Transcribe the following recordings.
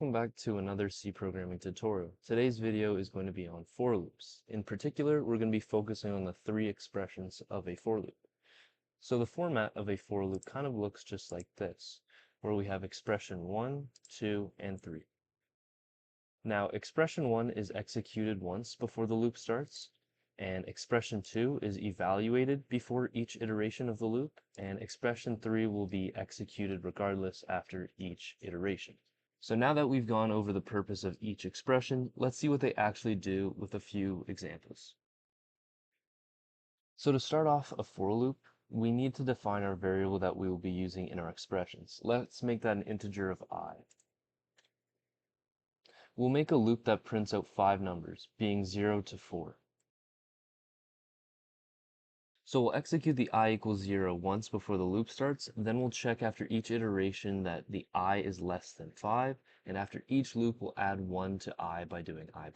Welcome back to another C programming tutorial. Today's video is going to be on for loops. In particular, we're going to be focusing on the three expressions of a for loop. So the format of a for loop kind of looks just like this, where we have expression 1, 2, and 3. Now, expression 1 is executed once before the loop starts, and expression 2 is evaluated before each iteration of the loop, and expression 3 will be executed regardless after each iteration. So now that we've gone over the purpose of each expression, let's see what they actually do with a few examples. So to start off a for loop, we need to define our variable that we will be using in our expressions. Let's make that an integer of I. We'll make a loop that prints out 5 numbers, being 0 to 4. So we'll execute the I equals 0 once before the loop starts, then we'll check after each iteration that the I is less than 5, and after each loop we'll add 1 to I by doing I++.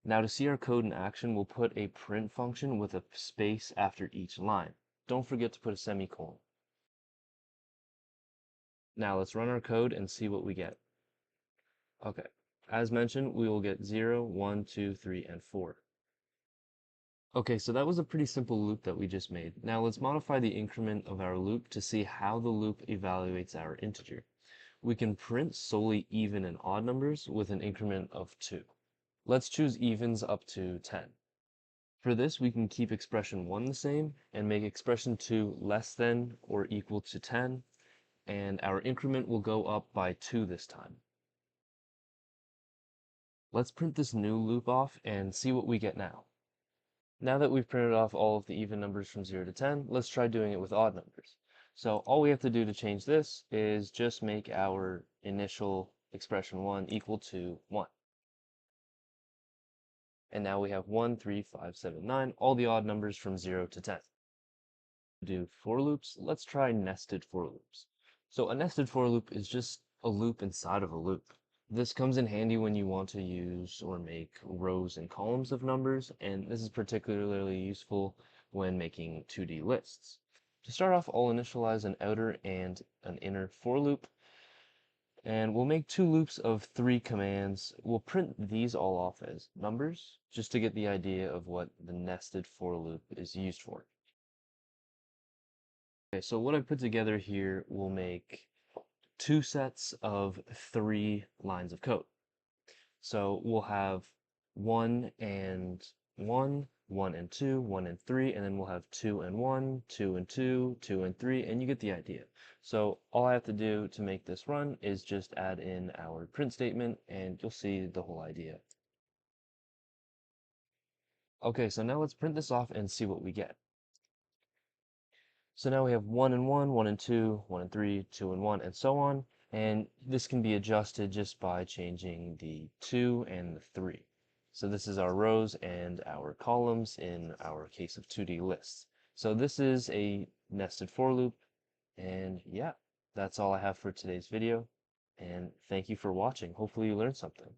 Now to see our code in action, we'll put a print function with a space after each line. Don't forget to put a semicolon. Now let's run our code and see what we get. Okay, as mentioned, we will get 0, 1, 2, 3, and 4. Okay, so that was a pretty simple loop that we just made. Now let's modify the increment of our loop to see how the loop evaluates our integer. We can print solely even and odd numbers with an increment of 2. Let's choose evens up to 10. For this, we can keep expression 1 the same and make expression 2 less than or equal to 10, and our increment will go up by 2 this time. Let's print this new loop off and see what we get now. Now that we've printed off all of the even numbers from 0 to 10, let's try doing it with odd numbers. So all we have to do to change this is just make our initial expression 1 equal to 1. And now we have 1, 3, 5, 7, 9, all the odd numbers from 0 to 10. To do for loops, let's try nested for loops. So a nested for loop is just a loop inside of a loop. This comes in handy when you want to use or make rows and columns of numbers, and this is particularly useful when making 2D lists. To start off, I'll initialize an outer and an inner for loop, and we'll make 2 loops of 3 commands. We'll print these all off as numbers, just to get the idea of what the nested for loop is used for. Okay, so what I've put together here will make 2 sets of 3 lines of code. So we'll have 1 and 1, 1 and 2, 1 and 3, and then we'll have 2 and 1, 2 and 2, 2 and 3, and you get the idea. So all I have to do to make this run is just add in our print statement, and you'll see the whole idea. Okay, so now let's print this off and see what we get. So now we have 1 and 1, 1 and 2, 1 and 3, 2 and 1, and so on. And this can be adjusted just by changing the 2 and the 3. So this is our rows and our columns in our case of 2D lists. So this is a nested for loop. And yeah, that's all I have for today's video. And thank you for watching. Hopefully you learned something.